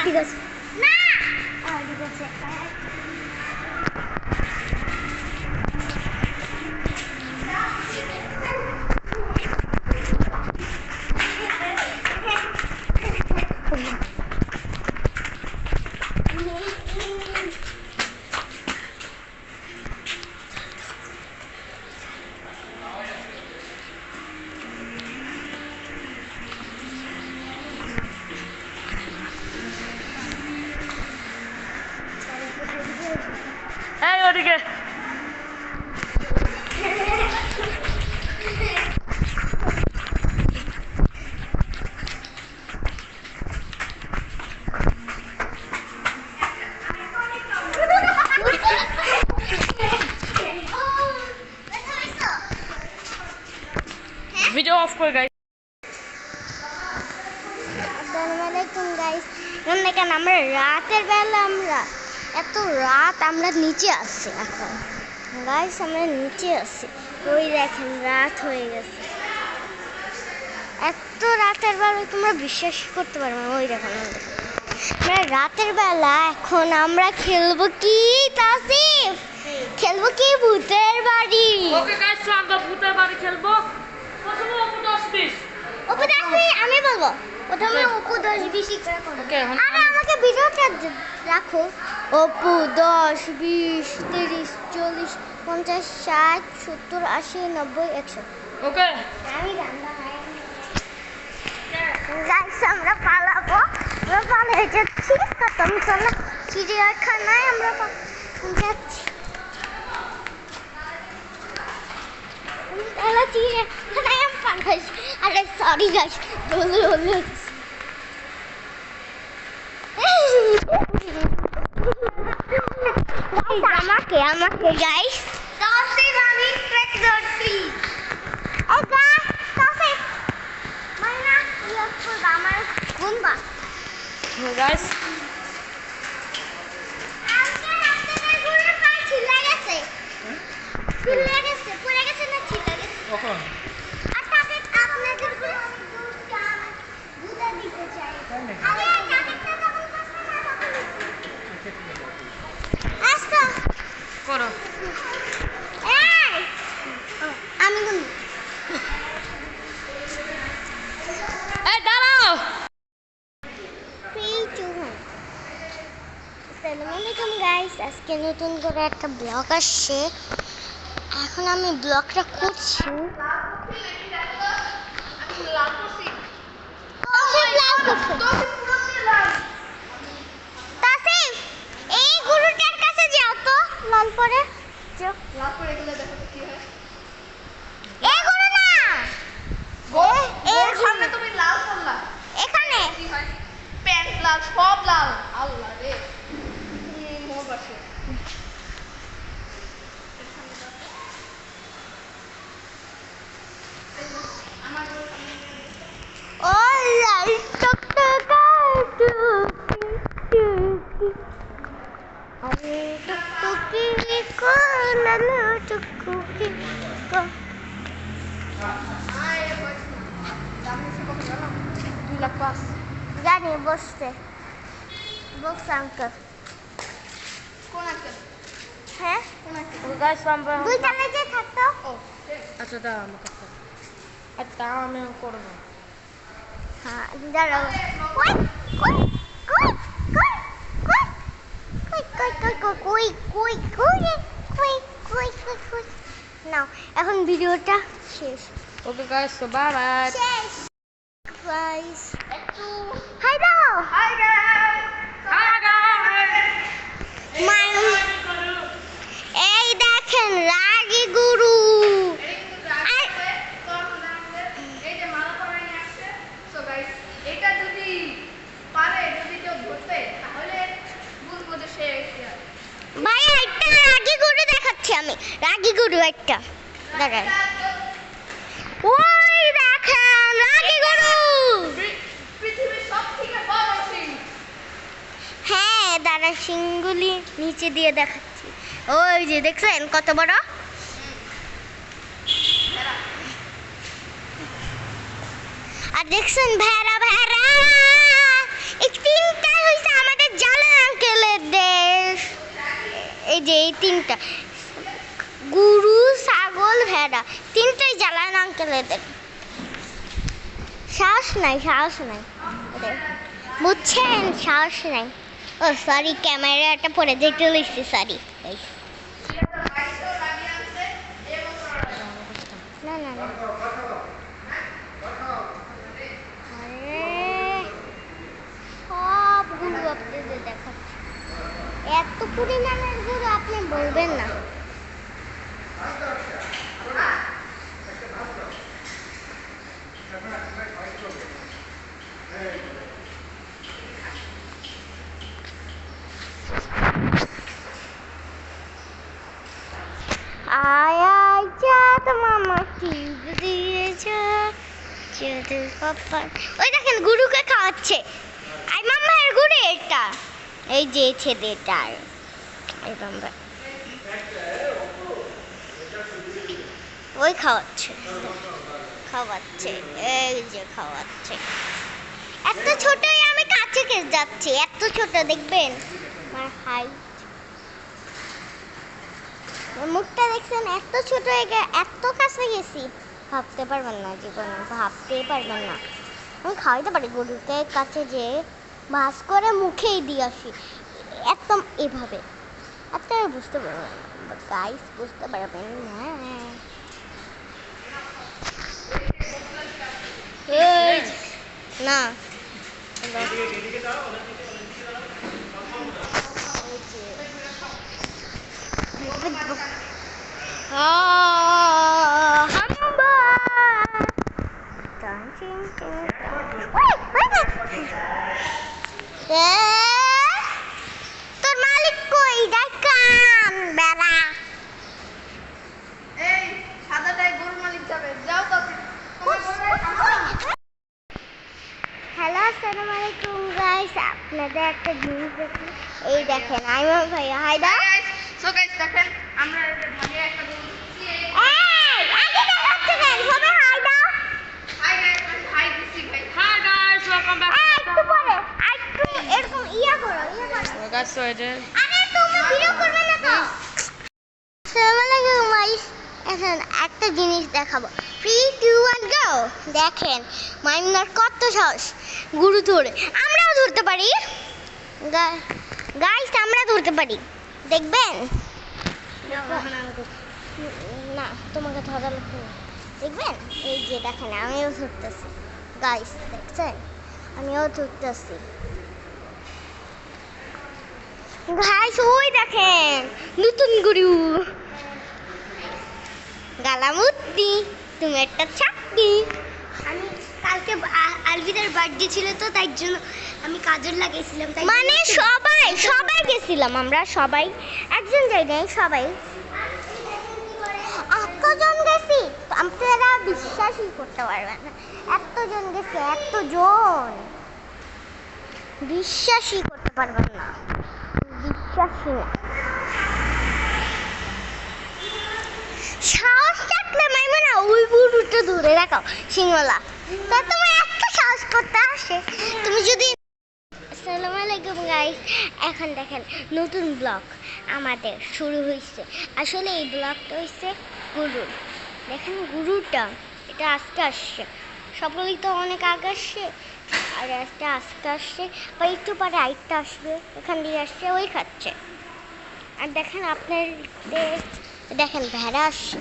ঠিক আছে না ঠিক আছে ওদিকে ভিডিও অফ করে গাইস। আসসালামু আলাইকুম গাইস। দেখেন আমরা রাতের বেলা এত রাত আমরা নিচে আসছি এখন গাইস, আমরা নিচে আসছি। ওই দেখেন রাত হয়ে গেছে, এত রাতের বেলা তোমরা বিশ্বাস করতে পারবে না। ওই দেখেন আমরা রাতের বেলা এখন আমরা খেলবো কি তাসিফ? খেলবো কি ভূতের বাড়ি। ওকে গাইস, তো আমরা ভূতের বাড়ি খেলবো। প্রথমে অপু 10-20 আমি বলবো প্রথমে অপু 10-20 করে করো। ওকে আরে আমাকে ভিডিওটা রাখো। অপু 10, 20, 30, 40, 50, 60, 70, 80, 90, 100। ওকে আমি রান্না গাইস, আমরা পালাবো। আমরা পালিয়ে যাচ্ছি। খতম চলো চিড়িয়াখানায় আমরা যাচ্ছি। চিড়িয়াখানায় আমি পালাইছি। আরে সরি গাইস, আমাকে গাইস তাসিফ, আমি ট্রেক ধরছি। ও গাইস তাসিফ মাইনা ইয়া করবা আমার গুনবা গাইস। আজকে রাতে ঘুরে পাই ছিলা গেছে। ছিলা গেছে, পড়ে গেছে না ছিলা গেছে কখন? আর তাকে আপনাদের ঘুরে বুঝা দিতে চাই। আরে জ্যাকেটটা তখন পাশে না তখন আস্তে করো। এই আমি গুন এই দাঁড়াও। আসসালামু আলাইকুম গাইস, আজকে নতুন করে একটা ব্লগ আসছে। এখন আমি ব্লগটা করছি। তাসিফ, এই গরুটার কাছে যাও তো, লাল পরে যাও। এই গরু না, ওর সামনে তুমি লাল করলা, এখানে কি হয়? প্যান্ট লাল, সব লাল। আল্লাহ রে, মোর বাসে আমার ও লাল টকটকা আমি টুকটুকি লাল টুকটুকি জানি বসতে বলছে আঙ্কেল। কোন আছে? হ্যাঁ গাইস আমরা দুইটা লেগে থাকতো। ও আচ্ছা দাও আমাকে একটা। আর তা আমি করবো। হ্যাঁ দাঁড়াও। কই কই কই কই কই কই কই কই কই কই নাও, এখন ভিডিওটা শেষ। ওকে গাইস, তো বাই বাই। শেষ গাইস। একটু হাই দাও। Hi guys, hi guys. এই দেখেন রাগী গুরু। এই যে মালা পরাই নিয়ে আসছে। সো গাইস, এটা যদি পারে, যদি কেউ ধরতে, তাহলে বুঝবো যে সে ভাই একটা রাগী গুরু দেখাচ্ছি আমি। রাগী গুরু একটা দাঁড়ান। ওই দেখেন রাগী গুরু। পৃথিবীর সব থেকে বড় সিং। হ্যাঁ দাঁড়া, সিংগুলি নিচে দিয়ে দেখাচ্ছি। ওই যে দেখছেন কত বড়। আর দেখছেন ভেড়া ভেড়া এই তিনটাই হইছে আমাদের জালাল আঙ্কেলের দেশ। এই যে এই তিনটা গরু ছাগল ভেড়া তিনটাই জালাল আঙ্কেলের দেশ। সাহস নাই ওদের। বুঝছেন সাহস নাই। ও সরি ক্যামেরাটা পড়ে যেতে লিখছি সরি। না না না আরে সবগুলো আপনাদের দেখাচ্ছি। এত পরিমাণের গুলো আপনি বলবেন না। আয় আয় চাঁদ মামা কি দিয়েছ চাঁদের কপাল। ওই দেখেন গুরুকে খাওয়াচ্ছে। আই মামা এর গুরু এটা। এই যে ছেলেটার এই মামা ওই খাওয়াচ্ছে এই যে খাওয়াচ্ছে। এত ছোটই আমি কাছে যাচ্ছি। এত ছোট দেখবেন আমার হাইট। মুখটা দেখছেন এত ছোট এত কাছে গেছি। ভাবতে পারবেন না জীবনে ভাবতেই পারবেন না। আমি খাওয়াইতে পারি গরুকে কাছে যে ভাস করে মুখেই দিয়ে আসি একদম এভাবে। আপনারা বুঝতে পারবেন গাইস বুঝতে পারবেন না। না তোর মালিক কই দেখান বেড়া। এই সাদাটাই গরুর মালিক যাবে, যাও তো। হ্যালো আসসালামু আলাইকুম গাইস। আপনাদের একটা জিনিস দেখি। এই দেখেন আইমান ভাইয়া হায়দা। সো গাইস দেখেন আমরা ভাগে একটা গরু দিচ্ছি। এই আগে দেখাচ্ছে কেন সবাই হাই দাও। হাই গাইস হাই দিছি ভাই। হাই গাইস ওয়েলকাম ব্যাক একটু পরে একটু এরকম ইয়া করো। গাইস তো এটা আরে তোমরা ভিডিও করবে না তো। আসসালামু আলাইকুম গাইস। এখন একটা জিনিস দেখাবো। 3 2 1 গো। দেখেন মাইমুনার কত সাহস গুরু ধরে। আমরাও ধরতে পারি গাইস। আমরা ধরতে পারি দেখবেন। না তোমাকে ধরা লাগবে না দেখবেন। এই যে দেখেন আমিও ধরতেছি গাইস দেখছেন আমিও ধরতেছি গাইস। ওই দেখেন নতুন গরু গালামুত্তি তুমি একটা চাকরি। আমি কালকে আলবিদার বার্থডে ছিল তো তাই জন্য আমি কাজল লাগাইছিলাম। মানে সবাই গেছিলাম আমরা সবাই একজন জায়গায় সবাই এতজন গেছি আপনারা বিশ্বাসই করতে পারবেন না। এতজন গেছি বিশ্বাসই করতে পারবেন না। বিশ্বাসই না। সাহস থাকলে মাইমুনা ওই গরুটা ধরে রাখো সিংহলা। তা তোমার এত সাহস করতে আসে তুমি যদি। আসসালামু আলাইকুম গাইস। এখন দেখেন নতুন ব্লগ আমাদের শুরু হয়েছে। আসলে এই ব্লগটা হচ্ছে গরুর। দেখেন গরুটা এটা আজকে আসছে। সকলেই তো অনেক আগে আসছে আর একটা আজকে আসছে বা একটু পরে আরেকটা আসবে। এখান দিয়ে আসছে ওই খাচ্ছে। আর দেখেন আপনাদের দেখেন ভেড়া আসছে।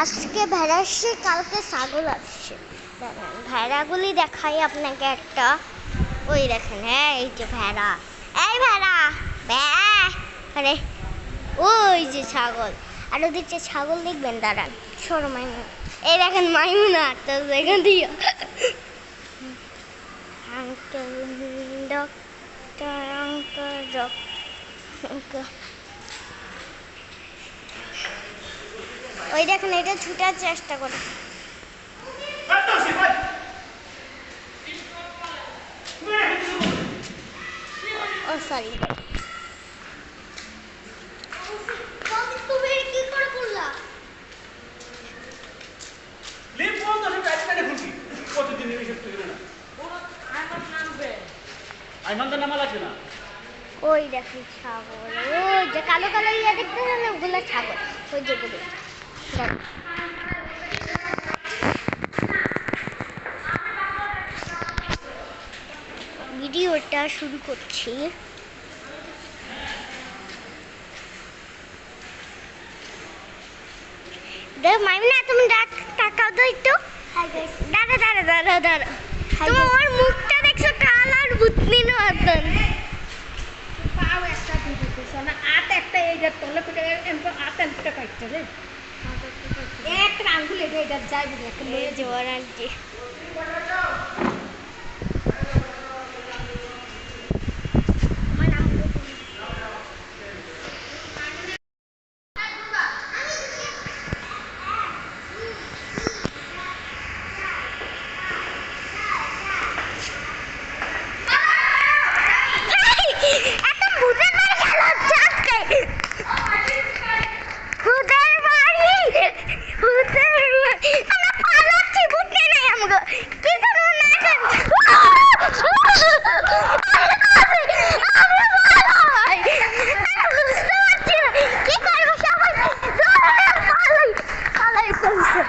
আজকে ভেড়া আসছে কালকে ছাগল আসছে। দেখেন ভেড়াগুলি দেখাই আপনাকে একটা। ওই দেখেন হ্যাঁ এই যে ভেড়া। এই ভেড়া আরে ওই যে ছাগল। আর ওদের যে ছাগল দেখবেন দাঁড়ান ছোট মাইমুনা। এই দেখেন মাইমুনা তো এখান দিয়ে ওই দেখেন এটা ছুটার চেষ্টা করে। ও সরি তুমি কি করে করলা। লিপ বন্ধ আমি আজকে খুলবি কতদিন এই সব তুই না ওরা আইমান নামবে আইমানদের নামা লাগবে না। ওই দেখুন ছাগল, ওই যে কালো কালো ইয়ে দেখতেছেন না, ওগুলো ছাগল, ওই যেগুলো। ভিডিওটা শুরু করছি। দেখ মাইমিনা, তুমি তাকাও তো একটু। দাঁড়া দাঁড়া দাঁড়া দাঁড়া, তুমি ওর মুখটা দেখছো, কালার ভূতনির মতন। পাও একটা দিতে সোনা, আট একটা এই যে তলে পিটে এমন আট একটা কাটতে রে। একটা আঙ্গুলে রে এটা যাই বলে একটা এই যে ওর আন্টি। এত ভূতের বাড়ি খেলা হচ্ছে আজকে। ভূতের বাড়ি, ভূতের বাড়ি। আমরা পালাচ্ছি, ভূত নেই নাই আমাকে। কি করবো না এখন? আমরা পালাই। আমি বুঝতে পারছি না কি করবো, সবাই পালাই পালাই চলছে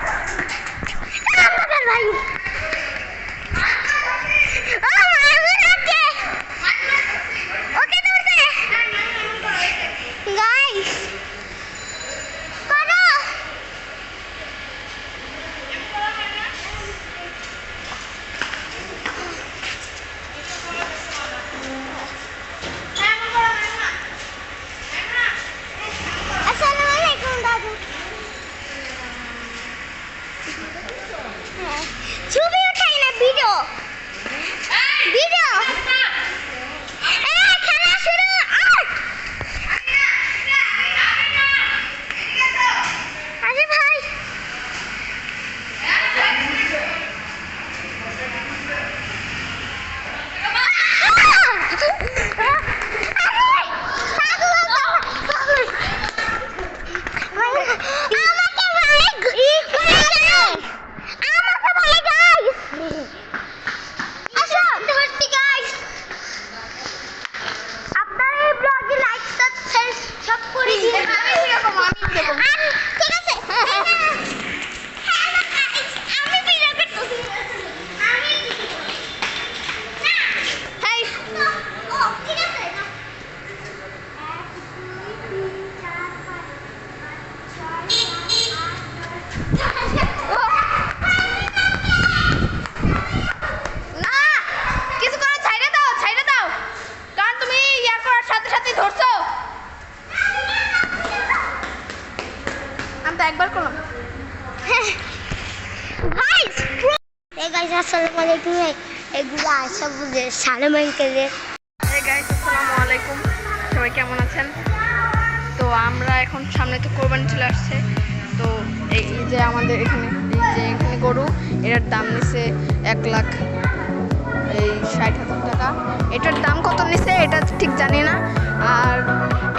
আমাদের ভাই। ওকে ধরতে গাইস করো। আসসালামু আলাইকুম দাদু। ছবি উঠাই না, ভিডিও ভিডিও। খেলা শুরু। আরে ভাই, আপনারা এই ব্লগে লাইক সাবস্ক্রাইব সব করে দিন। ঠিক আছে, আমি ভিডিও করতেছি। হেই ও ঠিক আছে না। না কিছু করে ছাইড়ে দাও, ছাইড়ে দাও, কারণ তুমি ইয়ার করার সাথে সাথে ধরছো। আমি তো একবার করলাম। গাইস এই গাইস আসসালামু আলাইকুম। এগুলো আশা বুঝে সালাম আঙ্কেলের। এই গাইস আসসালামু আলাইকুম, সবাই কেমন আছেন? তো আমরা এখন সামনে তো কোরবানি চলে আসছে। তো এই যে আমাদের এখানে এই যে এখানে গরু, এটার দাম নিছে 1,60,000 টাকা। এটার দাম কত নিছে এটা ঠিক জানি না। আর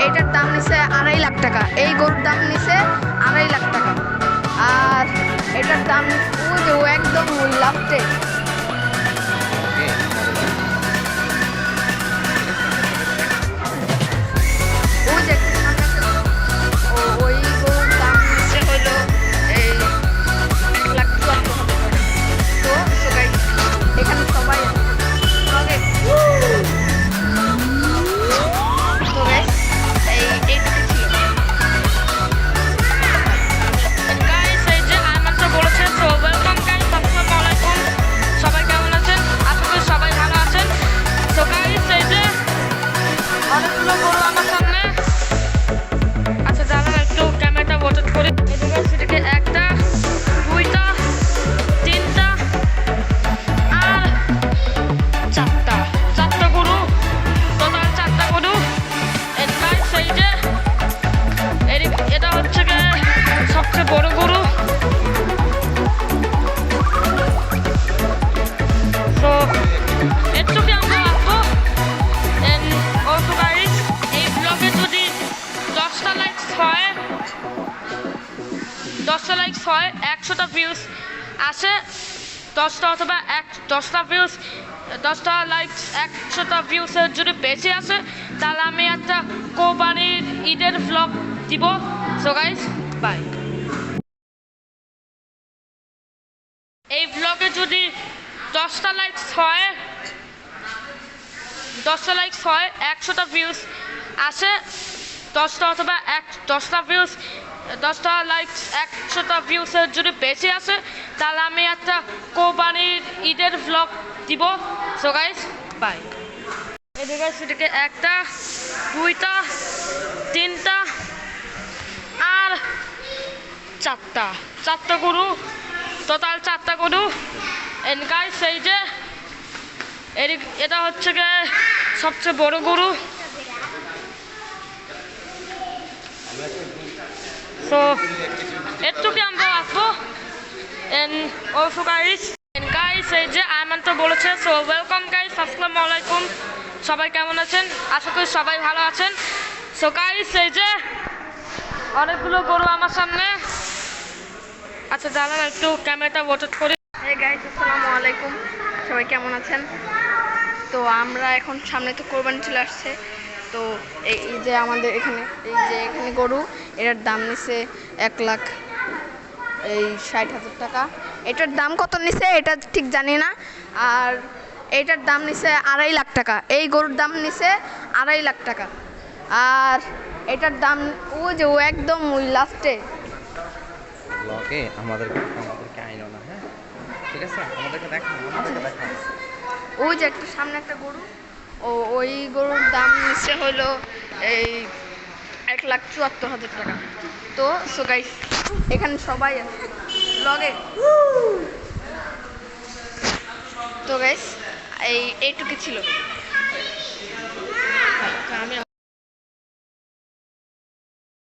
এইটার দাম নিছে 2.5 লাখ টাকা। এই গরুর দাম নিছে 2.5 লাখ টাকা। আর এটার দাম ওই যে ও একদম ওই লাস্টে। ওই যে ওই গরুর দাম নিচ্ছে হলো এই 1,74,000 টাকা। তো guys, এখানে সবাই ওকে। তো guys, এইটুকু ছিল। গাইস এই যে আয়মান তো বলেছে, তো ওয়েলকাম গাইস, আসসালামু আলাইকুম। সবাই কেমন আছেন? আশা করি সবাই ভালো আছেন। তো গাইস এই যে অনেকগুলো গরু আমার সামনে। আচ্ছা দাঁড়ান একটু ক্যামেরাটা রোটেট করি। এদিকে সেদিকে 1টা 2টা 3টা আর 4টা গরু, টোটাল 4টা গরু। গাইস এই যে এটা হচ্ছে গিয়ে সবচেয়ে বড় গরু। তো এটুকু আমরা আসবো। অলসো গাইস এই ব্লগে যদি 10টা লাইকস হয়, 100টা ভিউজ আসে, 10টা অথবা 10টা ভিউজ 10টা লাইক 100টা ভিউসের যদি বেশি আসে তাহলে আমি একটা কোরবানির ঈদের ভ্লগ দিব। So guys bye. এই ভ্লগে যদি 10টা লাইকস হয় 100টা ভিউস আসে 10টা ভিউস 10টা লাইকস 100টা ভিউসের যদি বেশি আসে তাহলে আমি একটা কোরবানির ঈদের ভ্লগ দিব। So guys bye. এদিকে 1টা 2টা 3টা আর 4টা গরু, টোটাল 4টা গরু। এন্ড গাইস এই যে এটা হচ্ছে গিয়ে সবচেয়ে বড় গরু। তো এটুকু আমরা আসবো। এন্ড অলসো গাইস এই যে আয়মান তো বলেছে। সো ওয়েলকাম গাইস, আসসালামু আলাইকুম। সবাই কেমন আছেন? আশা করি সবাই ভালো আছেন। সো গাইস এই যে অনেকগুলো গরু আমার সামনে। আচ্ছা দাঁড়ান একটু ক্যামেরাটা রোটেট করি। হে গাইস, আসসালামু আলাইকুম। সবাই কেমন আছেন? তো আমরা এখন সামনে তো কোরবানি চলে আসছে। তো এই যে আমাদের এখানে গরু, এটার দাম নিছে 1,60,000 টাকা। এটার দাম কত নিছে এটা ঠিক জানি না। আর এইটার দাম নিছে 2.5 লাখ টাকা। এই গরুর দাম নিছে 2.5 লাখ টাকা। আর এটার দাম ও একদম ওই লাস্টে ব্লগে আমাদেরকে আইনো না, হ্যাঁ ঠিক আছে, আমাদেরকে দেখা। ওই যে একটা সামনে একটা গরু, ওই গরুর দাম নিচ্ছে হলো এই 1,74,000 টাকা। তো সো গাইস এখানে সবাই আছে ব্লগে। তো গাইস এইটুকু ছিল।